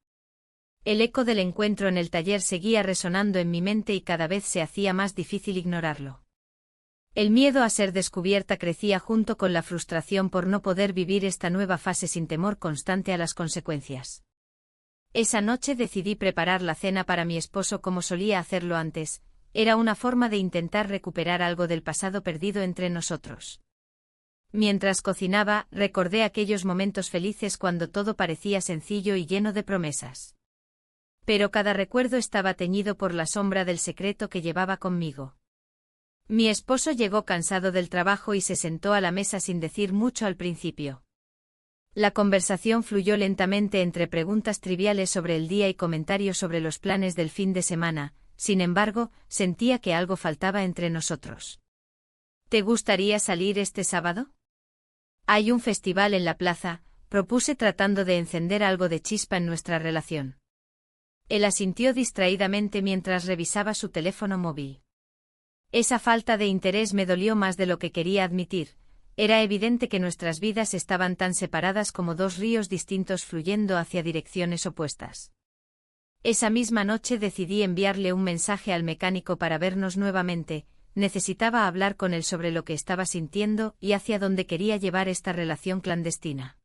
El eco del encuentro en el taller seguía resonando en mi mente y cada vez se hacía más difícil ignorarlo. El miedo a ser descubierta crecía junto con la frustración por no poder vivir esta nueva fase sin temor constante a las consecuencias. Esa noche decidí preparar la cena para mi esposo como solía hacerlo antes, era una forma de intentar recuperar algo del pasado perdido entre nosotros. Mientras cocinaba, recordé aquellos momentos felices cuando todo parecía sencillo y lleno de promesas. Pero cada recuerdo estaba teñido por la sombra del secreto que llevaba conmigo. Mi esposo llegó cansado del trabajo y se sentó a la mesa sin decir mucho al principio. La conversación fluyó lentamente entre preguntas triviales sobre el día y comentarios sobre los planes del fin de semana, sin embargo, sentía que algo faltaba entre nosotros. ¿Te gustaría salir este sábado? Hay un festival en la plaza, propuse tratando de encender algo de chispa en nuestra relación. Él asintió distraídamente mientras revisaba su teléfono móvil. Esa falta de interés me dolió más de lo que quería admitir. Era evidente que nuestras vidas estaban tan separadas como dos ríos distintos fluyendo hacia direcciones opuestas. Esa misma noche decidí enviarle un mensaje al mecánico para vernos nuevamente. Necesitaba hablar con él sobre lo que estaba sintiendo y hacia dónde quería llevar esta relación clandestina.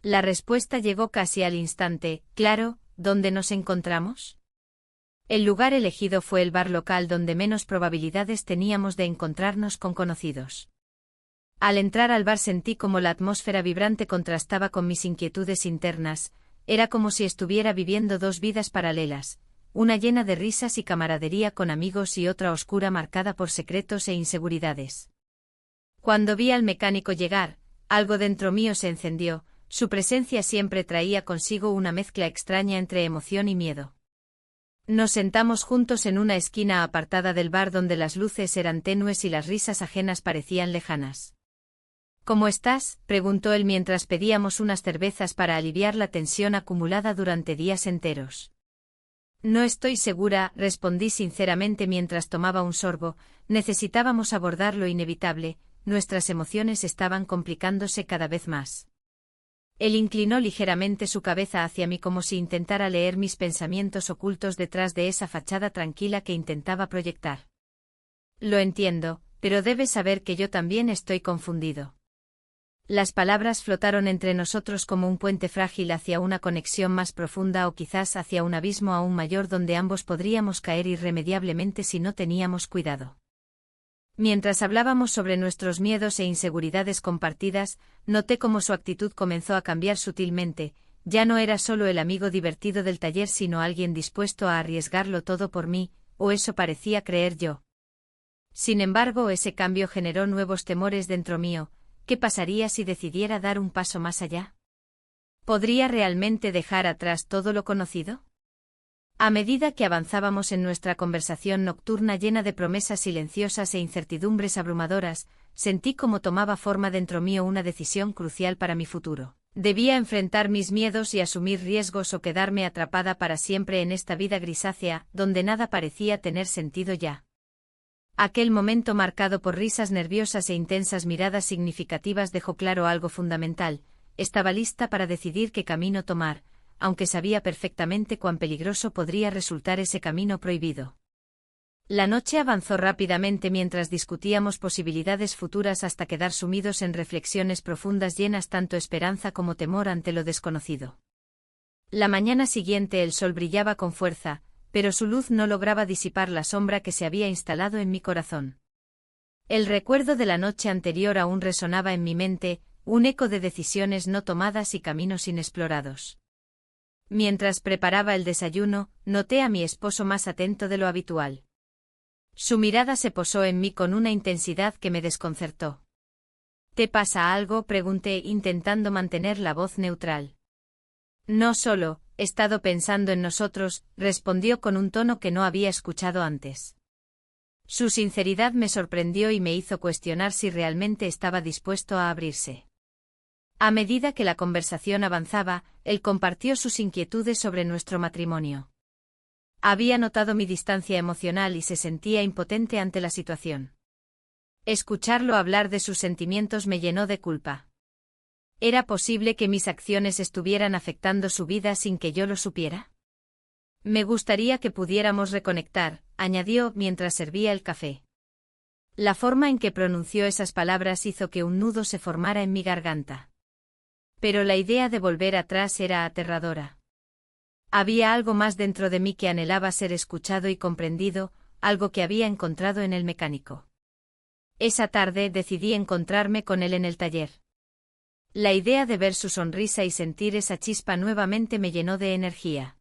La respuesta llegó casi al instante. Claro, ¿dónde nos encontramos? El lugar elegido fue el bar local donde menos probabilidades teníamos de encontrarnos con conocidos. Al entrar al bar sentí como la atmósfera vibrante contrastaba con mis inquietudes internas, era como si estuviera viviendo dos vidas paralelas, una llena de risas y camaradería con amigos y otra oscura marcada por secretos e inseguridades. Cuando vi al mecánico llegar, algo dentro mío se encendió, su presencia siempre traía consigo una mezcla extraña entre emoción y miedo. Nos sentamos juntos en una esquina apartada del bar donde las luces eran tenues y las risas ajenas parecían lejanas. ¿Cómo estás?, preguntó él mientras pedíamos unas cervezas para aliviar la tensión acumulada durante días enteros. No estoy segura, respondí sinceramente mientras tomaba un sorbo, necesitábamos abordar lo inevitable, nuestras emociones estaban complicándose cada vez más. Él inclinó ligeramente su cabeza hacia mí como si intentara leer mis pensamientos ocultos detrás de esa fachada tranquila que intentaba proyectar. Lo entiendo, pero debes saber que yo también estoy confundido. Las palabras flotaron entre nosotros como un puente frágil hacia una conexión más profunda o quizás hacia un abismo aún mayor donde ambos podríamos caer irremediablemente si no teníamos cuidado. Mientras hablábamos sobre nuestros miedos e inseguridades compartidas, noté cómo su actitud comenzó a cambiar sutilmente, ya no era solo el amigo divertido del taller sino alguien dispuesto a arriesgarlo todo por mí, o eso parecía creer yo. Sin embargo, ese cambio generó nuevos temores dentro mío. ¿Qué pasaría si decidiera dar un paso más allá? ¿Podría realmente dejar atrás todo lo conocido? A medida que avanzábamos en nuestra conversación nocturna llena de promesas silenciosas e incertidumbres abrumadoras, sentí cómo tomaba forma dentro mío una decisión crucial para mi futuro. Debía enfrentar mis miedos y asumir riesgos o quedarme atrapada para siempre en esta vida grisácea, donde nada parecía tener sentido ya. Aquel momento marcado por risas nerviosas e intensas miradas significativas dejó claro algo fundamental. Estaba lista para decidir qué camino tomar, aunque sabía perfectamente cuán peligroso podría resultar ese camino prohibido. La noche avanzó rápidamente mientras discutíamos posibilidades futuras hasta quedar sumidos en reflexiones profundas llenas tanto esperanza como temor ante lo desconocido. La mañana siguiente el sol brillaba con fuerza, pero su luz no lograba disipar la sombra que se había instalado en mi corazón. El recuerdo de la noche anterior aún resonaba en mi mente, un eco de decisiones no tomadas y caminos inexplorados. Mientras preparaba el desayuno, noté a mi esposo más atento de lo habitual. Su mirada se posó en mí con una intensidad que me desconcertó. ¿Te pasa algo?, pregunté intentando mantener la voz neutral. No solo, he estado pensando en nosotros, respondió con un tono que no había escuchado antes. Su sinceridad me sorprendió y me hizo cuestionar si realmente estaba dispuesto a abrirse. A medida que la conversación avanzaba, él compartió sus inquietudes sobre nuestro matrimonio. Había notado mi distancia emocional y se sentía impotente ante la situación. Escucharlo hablar de sus sentimientos me llenó de culpa. ¿Era posible que mis acciones estuvieran afectando su vida sin que yo lo supiera? Me gustaría que pudiéramos reconectar, añadió mientras servía el café. La forma en que pronunció esas palabras hizo que un nudo se formara en mi garganta. Pero la idea de volver atrás era aterradora. Había algo más dentro de mí que anhelaba ser escuchado y comprendido, algo que había encontrado en el mecánico. Esa tarde decidí encontrarme con él en el taller. La idea de ver su sonrisa y sentir esa chispa nuevamente me llenó de energía.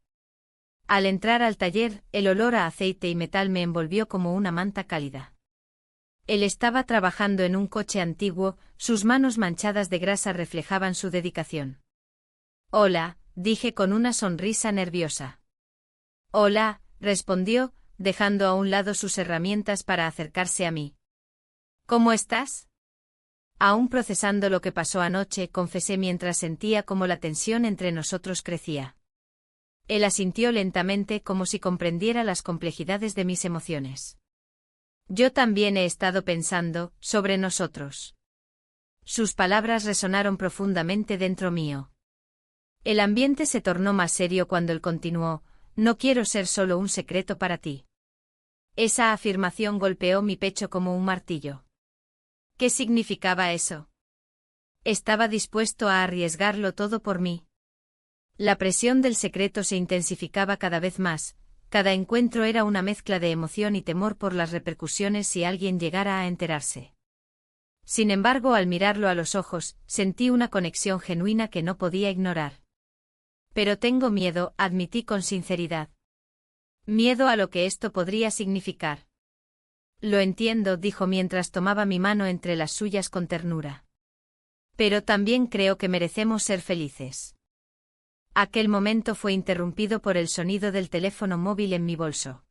Al entrar al taller, el olor a aceite y metal me envolvió como una manta cálida. Él estaba trabajando en un coche antiguo, sus manos manchadas de grasa reflejaban su dedicación. «Hola», dije con una sonrisa nerviosa. «Hola», respondió, dejando a un lado sus herramientas para acercarse a mí. «¿Cómo estás?» Aún procesando lo que pasó anoche, confesé mientras sentía cómo la tensión entre nosotros crecía. Él asintió lentamente como si comprendiera las complejidades de mis emociones. «Yo también he estado pensando sobre nosotros». Sus palabras resonaron profundamente dentro mío. El ambiente se tornó más serio cuando él continuó: «No quiero ser solo un secreto para ti». Esa afirmación golpeó mi pecho como un martillo. ¿Qué significaba eso? Estaba dispuesto a arriesgarlo todo por mí. La presión del secreto se intensificaba cada vez más, cada encuentro era una mezcla de emoción y temor por las repercusiones si alguien llegara a enterarse. Sin embargo, al mirarlo a los ojos, sentí una conexión genuina que no podía ignorar. «Pero tengo miedo», admití con sinceridad. «Miedo a lo que esto podría significar». «Lo entiendo», dijo mientras tomaba mi mano entre las suyas con ternura. «Pero también creo que merecemos ser felices». Aquel momento fue interrumpido por el sonido del teléfono móvil en mi bolso.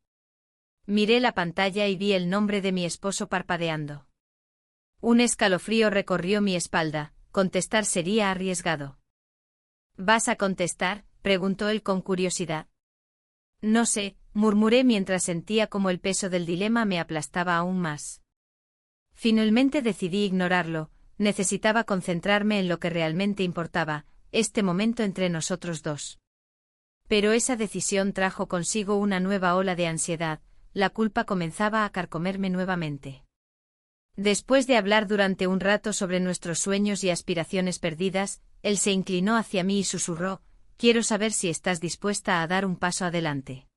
Miré la pantalla y vi el nombre de mi esposo parpadeando. Un escalofrío recorrió mi espalda, contestar sería arriesgado. «¿Vas a contestar?», preguntó él con curiosidad. «No sé», murmuré mientras sentía como el peso del dilema me aplastaba aún más. Finalmente decidí ignorarlo, necesitaba concentrarme en lo que realmente importaba, este momento entre nosotros dos. Pero esa decisión trajo consigo una nueva ola de ansiedad, la culpa comenzaba a carcomerme nuevamente. Después de hablar durante un rato sobre nuestros sueños y aspiraciones perdidas, él se inclinó hacia mí y susurró: «Quiero saber si estás dispuesta a dar un paso adelante».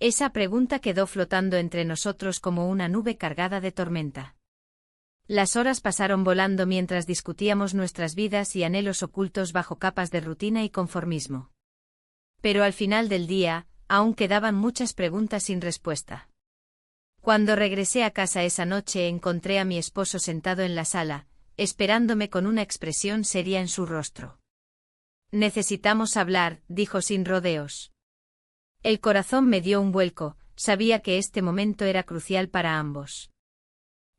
Esa pregunta quedó flotando entre nosotros como una nube cargada de tormenta. Las horas pasaron volando mientras discutíamos nuestras vidas y anhelos ocultos bajo capas de rutina y conformismo. Pero al final del día, aún quedaban muchas preguntas sin respuesta. Cuando regresé a casa esa noche encontré a mi esposo sentado en la sala, esperándome con una expresión seria en su rostro. «Necesitamos hablar», dijo sin rodeos. El corazón me dio un vuelco, sabía que este momento era crucial para ambos.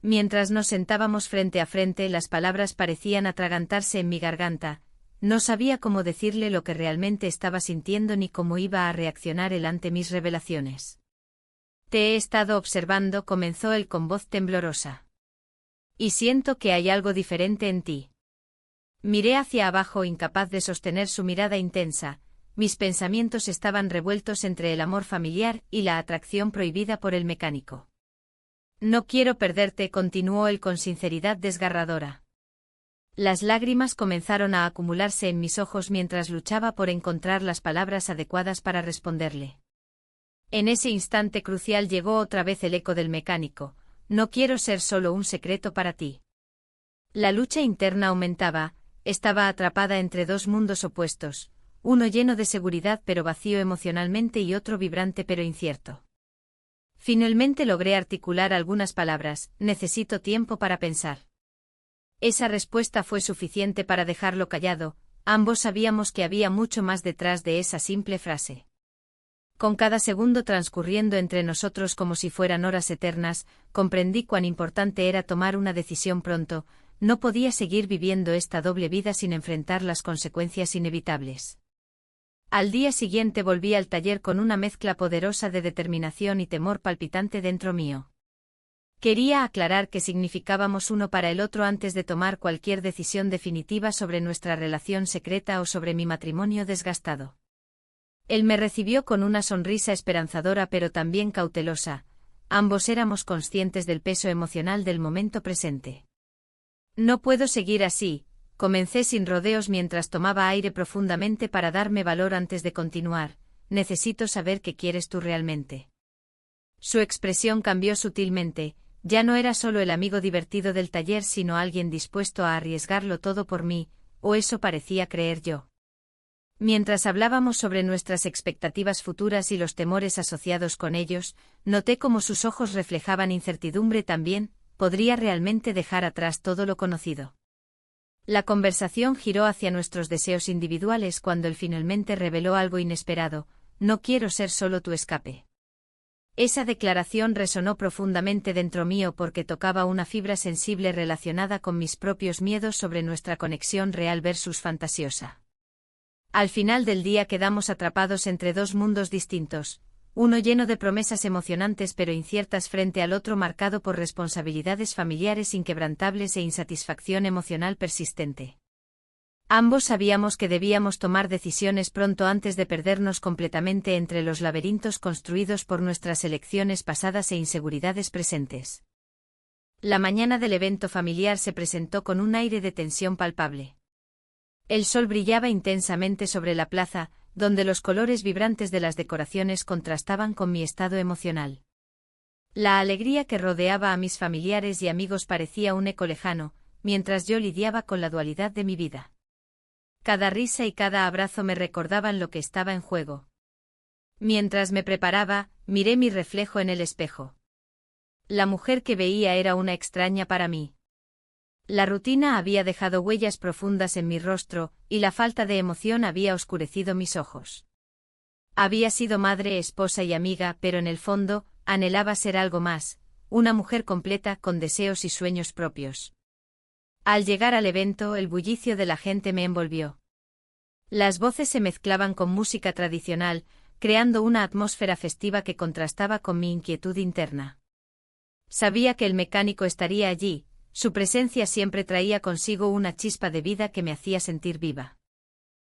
Mientras nos sentábamos frente a frente, las palabras parecían atragantarse en mi garganta, no sabía cómo decirle lo que realmente estaba sintiendo ni cómo iba a reaccionar él ante mis revelaciones. «Te he estado observando», comenzó él con voz temblorosa. «Y siento que hay algo diferente en ti». Miré hacia abajo incapaz de sostener su mirada intensa, mis pensamientos estaban revueltos entre el amor familiar y la atracción prohibida por el mecánico. «No quiero perderte», continuó él con sinceridad desgarradora. Las lágrimas comenzaron a acumularse en mis ojos mientras luchaba por encontrar las palabras adecuadas para responderle. En ese instante crucial llegó otra vez el eco del mecánico: «No quiero ser solo un secreto para ti». La lucha interna aumentaba, estaba atrapada entre dos mundos opuestos, uno lleno de seguridad pero vacío emocionalmente y otro vibrante pero incierto. Finalmente logré articular algunas palabras: «Necesito tiempo para pensar». Esa respuesta fue suficiente para dejarlo callado, Ambos sabíamos que había mucho más detrás de esa simple frase. Con cada segundo transcurriendo entre nosotros como si fueran horas eternas, comprendí cuán importante era tomar una decisión pronto. No podía seguir viviendo esta doble vida sin enfrentar las consecuencias inevitables. Al día siguiente volví al taller con una mezcla poderosa de determinación y temor palpitante dentro mío. Quería aclarar qué significábamos uno para el otro antes de tomar cualquier decisión definitiva sobre nuestra relación secreta o sobre mi matrimonio desgastado. Él me recibió con una sonrisa esperanzadora pero también cautelosa. Ambos éramos conscientes del peso emocional del momento presente. No puedo seguir así, comencé sin rodeos mientras tomaba aire profundamente para darme valor antes de continuar. Necesito saber qué quieres tú realmente. Su expresión cambió sutilmente, ya no era solo el amigo divertido del taller sino alguien dispuesto a arriesgarlo todo por mí, o eso parecía creer yo. Mientras hablábamos sobre nuestras expectativas futuras y los temores asociados con ellos, noté cómo sus ojos reflejaban incertidumbre también. ¿Podría realmente dejar atrás todo lo conocido? La conversación giró hacia nuestros deseos individuales cuando él finalmente reveló algo inesperado: no quiero ser solo tu escape. Esa declaración resonó profundamente dentro mío porque tocaba una fibra sensible relacionada con mis propios miedos sobre nuestra conexión real versus fantasiosa. Al final del día quedamos atrapados entre dos mundos distintos, uno lleno de promesas emocionantes pero inciertas frente al otro marcado por responsabilidades familiares inquebrantables e insatisfacción emocional persistente. Ambos sabíamos que debíamos tomar decisiones pronto antes de perdernos completamente entre los laberintos construidos por nuestras elecciones pasadas e inseguridades presentes. La mañana del evento familiar se presentó con un aire de tensión palpable. El sol brillaba intensamente sobre la plaza, donde los colores vibrantes de las decoraciones contrastaban con mi estado emocional. La alegría que rodeaba a mis familiares y amigos parecía un eco lejano, mientras yo lidiaba con la dualidad de mi vida. Cada risa y cada abrazo me recordaban lo que estaba en juego. Mientras me preparaba, miré mi reflejo en el espejo. La mujer que veía era una extraña para mí. La rutina había dejado huellas profundas en mi rostro, y la falta de emoción había oscurecido mis ojos. Había sido madre, esposa y amiga, pero en el fondo, anhelaba ser algo más, una mujer completa con deseos y sueños propios. Al llegar al evento, el bullicio de la gente me envolvió. Las voces se mezclaban con música tradicional, creando una atmósfera festiva que contrastaba con mi inquietud interna. Sabía que el mecánico estaría allí. Su presencia siempre traía consigo una chispa de vida que me hacía sentir viva.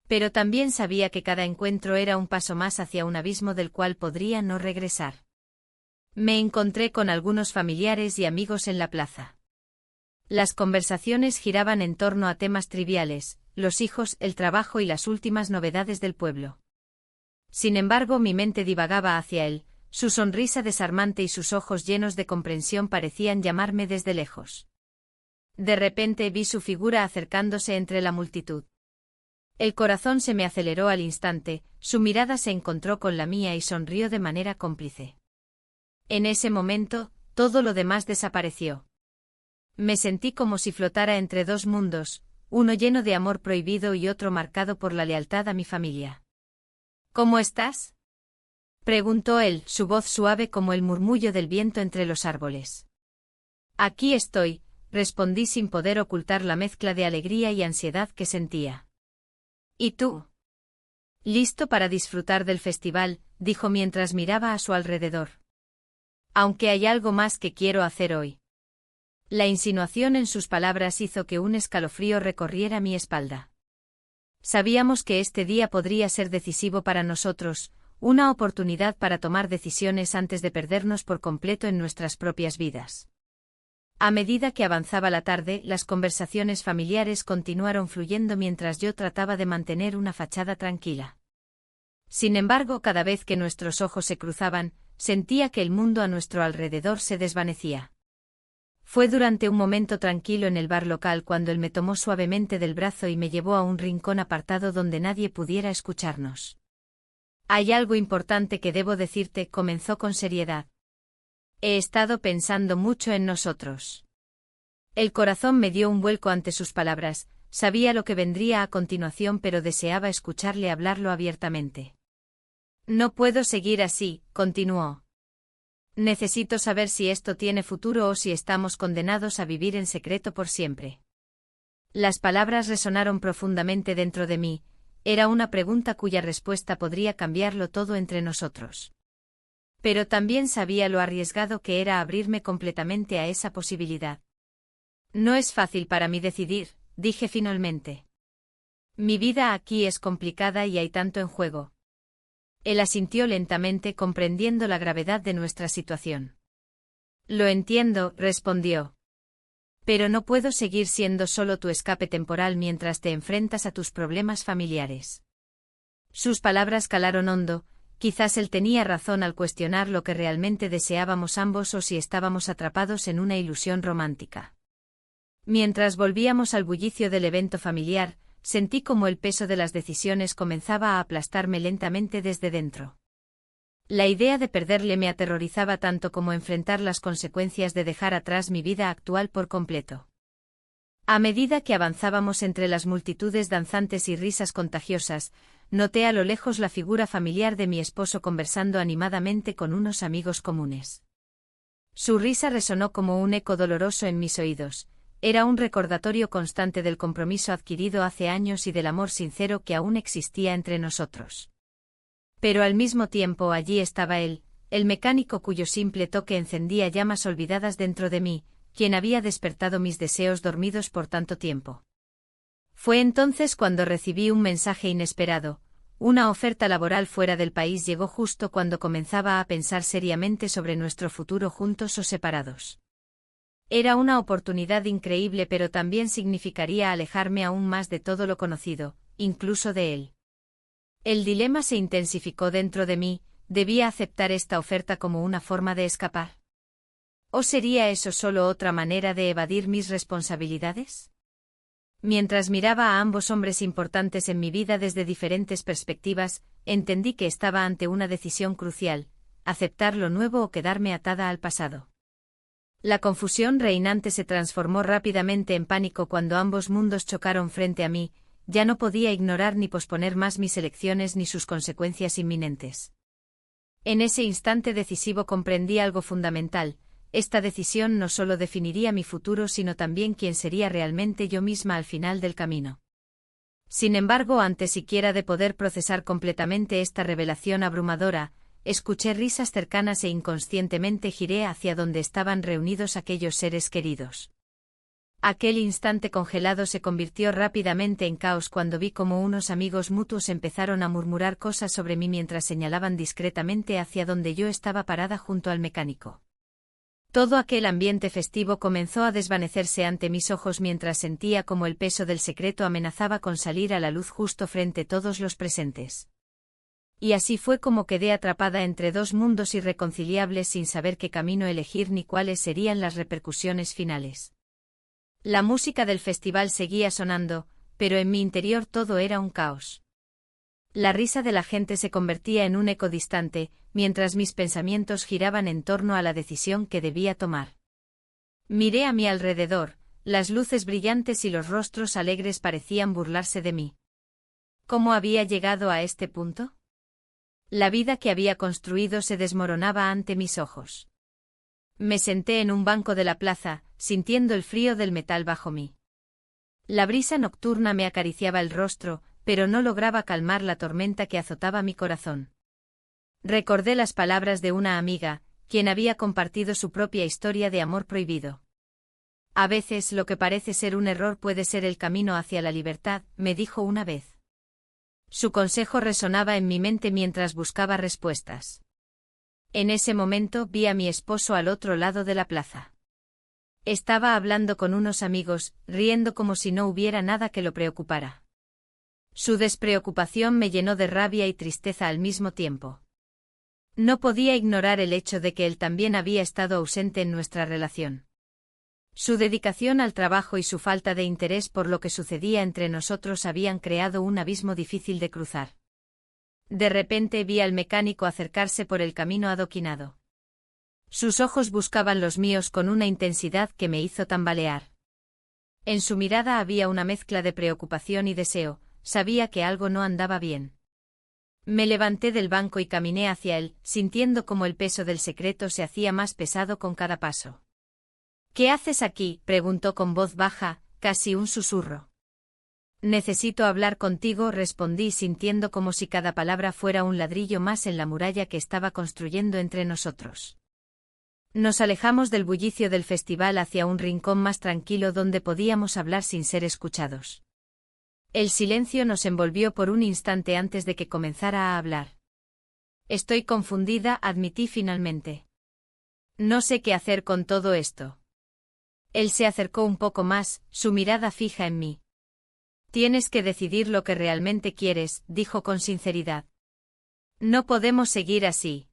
Pero también sabía que cada encuentro era un paso más hacia un abismo del cual podría no regresar. Me encontré con algunos familiares y amigos en la plaza. Las conversaciones giraban en torno a temas triviales: los hijos, el trabajo y las últimas novedades del pueblo. Sin embargo, mi mente divagaba hacia él, su sonrisa desarmante y sus ojos llenos de comprensión parecían llamarme desde lejos. De repente vi su figura acercándose entre la multitud. El corazón se me aceleró al instante, su mirada se encontró con la mía y sonrió de manera cómplice. En ese momento, todo lo demás desapareció. Me sentí como si flotara entre dos mundos, uno lleno de amor prohibido y otro marcado por la lealtad a mi familia. ¿Cómo estás?, preguntó él, su voz suave como el murmullo del viento entre los árboles. Aquí estoy, respondí sin poder ocultar la mezcla de alegría y ansiedad que sentía. ¿Y tú? Listo para disfrutar del festival, dijo mientras miraba a su alrededor. Aunque hay algo más que quiero hacer hoy. La insinuación en sus palabras hizo que un escalofrío recorriera mi espalda. Sabíamos que este día podría ser decisivo para nosotros, una oportunidad para tomar decisiones antes de perdernos por completo en nuestras propias vidas. A medida que avanzaba la tarde, las conversaciones familiares continuaron fluyendo mientras yo trataba de mantener una fachada tranquila. Sin embargo, cada vez que nuestros ojos se cruzaban, sentía que el mundo a nuestro alrededor se desvanecía. Fue durante un momento tranquilo en el bar local cuando él me tomó suavemente del brazo y me llevó a un rincón apartado donde nadie pudiera escucharnos. Hay algo importante que debo decirte, comenzó con seriedad. He estado pensando mucho en nosotros. El corazón me dio un vuelco ante sus palabras. Sabía lo que vendría a continuación, pero deseaba escucharle hablarlo abiertamente. No puedo seguir así, continuó. Necesito saber si esto tiene futuro o si estamos condenados a vivir en secreto por siempre. Las palabras resonaron profundamente dentro de mí. Era una pregunta cuya respuesta podría cambiarlo todo entre nosotros. Pero también sabía lo arriesgado que era abrirme completamente a esa posibilidad. No es fácil para mí decidir, dije finalmente. Mi vida aquí es complicada y hay tanto en juego. Él asintió lentamente, comprendiendo la gravedad de nuestra situación. Lo entiendo, respondió. Pero no puedo seguir siendo solo tu escape temporal mientras te enfrentas a tus problemas familiares. Sus palabras calaron hondo. Quizás él tenía razón al cuestionar lo que realmente deseábamos ambos o si estábamos atrapados en una ilusión romántica. Mientras volvíamos al bullicio del evento familiar, sentí como el peso de las decisiones comenzaba a aplastarme lentamente desde dentro. La idea de perderle me aterrorizaba tanto como enfrentar las consecuencias de dejar atrás mi vida actual por completo. A medida que avanzábamos entre las multitudes danzantes y risas contagiosas, noté a lo lejos la figura familiar de mi esposo conversando animadamente con unos amigos comunes. Su risa resonó como un eco doloroso en mis oídos. Era un recordatorio constante del compromiso adquirido hace años y del amor sincero que aún existía entre nosotros. Pero al mismo tiempo allí estaba él, el mecánico cuyo simple toque encendía llamas olvidadas dentro de mí, quien había despertado mis deseos dormidos por tanto tiempo. Fue entonces cuando recibí un mensaje inesperado. Una oferta laboral fuera del país llegó justo cuando comenzaba a pensar seriamente sobre nuestro futuro juntos o separados. Era una oportunidad increíble, pero también significaría alejarme aún más de todo lo conocido, incluso de él. El dilema se intensificó dentro de mí. ¿Debía aceptar esta oferta como una forma de escapar? ¿O sería eso solo otra manera de evadir mis responsabilidades? Mientras miraba a ambos hombres importantes en mi vida desde diferentes perspectivas, entendí que estaba ante una decisión crucial: aceptar lo nuevo o quedarme atada al pasado. La confusión reinante se transformó rápidamente en pánico cuando ambos mundos chocaron frente a mí. Ya no podía ignorar ni posponer más mis elecciones ni sus consecuencias inminentes. En ese instante decisivo comprendí algo fundamental: esta decisión no solo definiría mi futuro, sino también quién sería realmente yo misma al final del camino. Sin embargo, antes siquiera de poder procesar completamente esta revelación abrumadora, escuché risas cercanas e inconscientemente giré hacia donde estaban reunidos aquellos seres queridos. Aquel instante congelado se convirtió rápidamente en caos cuando vi cómo unos amigos mutuos empezaron a murmurar cosas sobre mí mientras señalaban discretamente hacia donde yo estaba parada junto al mecánico. Todo aquel ambiente festivo comenzó a desvanecerse ante mis ojos mientras sentía como el peso del secreto amenazaba con salir a la luz justo frente a todos los presentes. Y así fue como quedé atrapada entre dos mundos irreconciliables sin saber qué camino elegir ni cuáles serían las repercusiones finales. La música del festival seguía sonando, pero en mi interior todo era un caos. La risa de la gente se convertía en un eco distante, mientras mis pensamientos giraban en torno a la decisión que debía tomar. Miré a mi alrededor. Las luces brillantes y los rostros alegres parecían burlarse de mí. ¿Cómo había llegado a este punto? La vida que había construido se desmoronaba ante mis ojos. Me senté en un banco de la plaza, sintiendo el frío del metal bajo mí. La brisa nocturna me acariciaba el rostro, pero no lograba calmar la tormenta que azotaba mi corazón. Recordé las palabras de una amiga, quien había compartido su propia historia de amor prohibido. A veces lo que parece ser un error puede ser el camino hacia la libertad, me dijo una vez. Su consejo resonaba en mi mente mientras buscaba respuestas. En ese momento vi a mi esposo al otro lado de la plaza. Estaba hablando con unos amigos, riendo como si no hubiera nada que lo preocupara. Su despreocupación me llenó de rabia y tristeza al mismo tiempo. No podía ignorar el hecho de que él también había estado ausente en nuestra relación. Su dedicación al trabajo y su falta de interés por lo que sucedía entre nosotros habían creado un abismo difícil de cruzar. De repente vi al mecánico acercarse por el camino adoquinado. Sus ojos buscaban los míos con una intensidad que me hizo tambalear. En su mirada había una mezcla de preocupación y deseo, sabía que algo no andaba bien. Me levanté del banco y caminé hacia él, sintiendo como el peso del secreto se hacía más pesado con cada paso. ¿Qué haces aquí?, preguntó con voz baja, casi un susurro. Necesito hablar contigo, respondí sintiendo como si cada palabra fuera un ladrillo más en la muralla que estaba construyendo entre nosotros. Nos alejamos del bullicio del festival hacia un rincón más tranquilo donde podíamos hablar sin ser escuchados. El silencio nos envolvió por un instante antes de que comenzara a hablar. Estoy confundida, admití finalmente. No sé qué hacer con todo esto. Él se acercó un poco más, su mirada fija en mí. Tienes que decidir lo que realmente quieres, dijo con sinceridad. No podemos seguir así.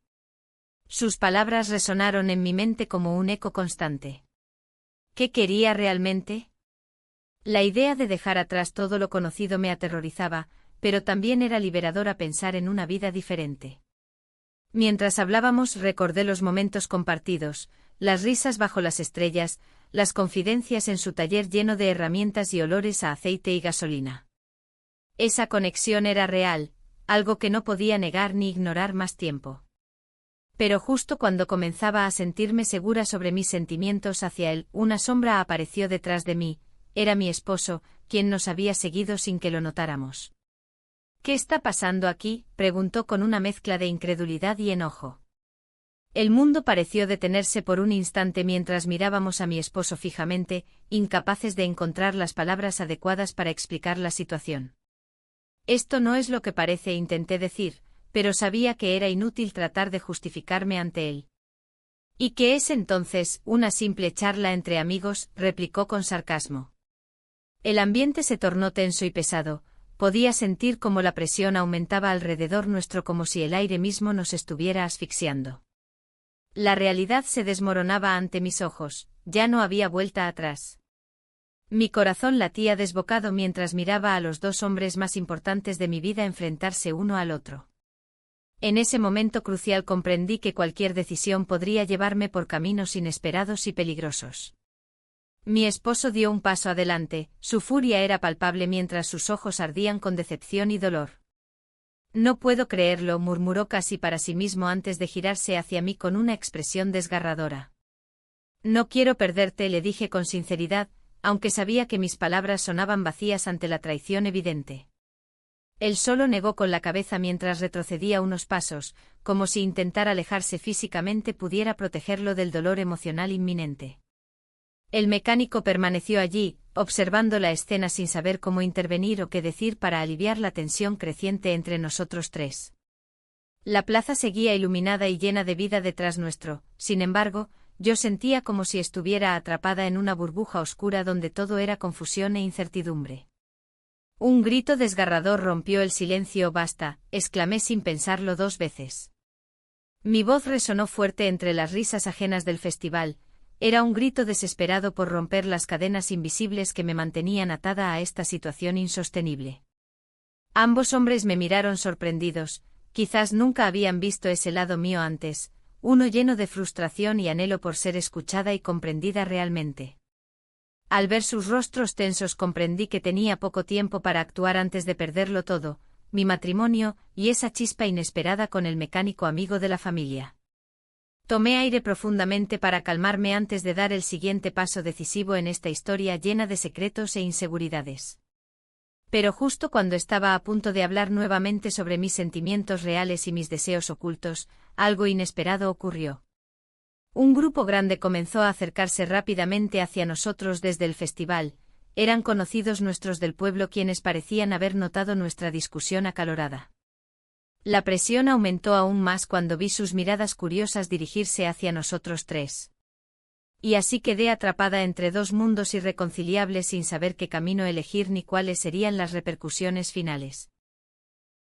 Sus palabras resonaron en mi mente como un eco constante. ¿Qué quería realmente? La idea de dejar atrás todo lo conocido me aterrorizaba, pero también era liberadora pensar en una vida diferente. Mientras hablábamos recordé los momentos compartidos, las risas bajo las estrellas, las confidencias en su taller lleno de herramientas y olores a aceite y gasolina. Esa conexión era real, algo que no podía negar ni ignorar más tiempo. Pero justo cuando comenzaba a sentirme segura sobre mis sentimientos hacia él, una sombra apareció detrás de mí, era mi esposo, quien nos había seguido sin que lo notáramos. ¿Qué está pasando aquí?, preguntó con una mezcla de incredulidad y enojo. El mundo pareció detenerse por un instante mientras mirábamos a mi esposo fijamente, incapaces de encontrar las palabras adecuadas para explicar la situación. Esto no es lo que parece, intenté decir, pero sabía que era inútil tratar de justificarme ante él. ¿Y qué es entonces, una simple charla entre amigos?, replicó con sarcasmo. El ambiente se tornó tenso y pesado, podía sentir cómo la presión aumentaba alrededor nuestro como si el aire mismo nos estuviera asfixiando. La realidad se desmoronaba ante mis ojos, ya no había vuelta atrás. Mi corazón latía desbocado mientras miraba a los dos hombres más importantes de mi vida enfrentarse uno al otro. En ese momento crucial comprendí que cualquier decisión podría llevarme por caminos inesperados y peligrosos. Mi esposo dio un paso adelante, su furia era palpable mientras sus ojos ardían con decepción y dolor. No puedo creerlo, murmuró casi para sí mismo antes de girarse hacia mí con una expresión desgarradora. No quiero perderte, le dije con sinceridad, aunque sabía que mis palabras sonaban vacías ante la traición evidente. Él solo negó con la cabeza mientras retrocedía unos pasos, como si intentar alejarse físicamente pudiera protegerlo del dolor emocional inminente. El mecánico permaneció allí, observando la escena sin saber cómo intervenir o qué decir para aliviar la tensión creciente entre nosotros tres. La plaza seguía iluminada y llena de vida detrás nuestro, sin embargo, yo sentía como si estuviera atrapada en una burbuja oscura donde todo era confusión e incertidumbre. Un grito desgarrador rompió el silencio. «Basta», exclamé sin pensarlo dos veces. Mi voz resonó fuerte entre las risas ajenas del festival. Era un grito desesperado por romper las cadenas invisibles que me mantenían atada a esta situación insostenible. Ambos hombres me miraron sorprendidos, quizás nunca habían visto ese lado mío antes, uno lleno de frustración y anhelo por ser escuchada y comprendida realmente. Al ver sus rostros tensos comprendí que tenía poco tiempo para actuar antes de perderlo todo, mi matrimonio y esa chispa inesperada con el mecánico amigo de la familia. Tomé aire profundamente para calmarme antes de dar el siguiente paso decisivo en esta historia llena de secretos e inseguridades. Pero justo cuando estaba a punto de hablar nuevamente sobre mis sentimientos reales y mis deseos ocultos, algo inesperado ocurrió. Un grupo grande comenzó a acercarse rápidamente hacia nosotros desde el festival. Eran conocidos nuestros del pueblo quienes parecían haber notado nuestra discusión acalorada. La presión aumentó aún más cuando vi sus miradas curiosas dirigirse hacia nosotros tres. Y así quedé atrapada entre dos mundos irreconciliables sin saber qué camino elegir ni cuáles serían las repercusiones finales.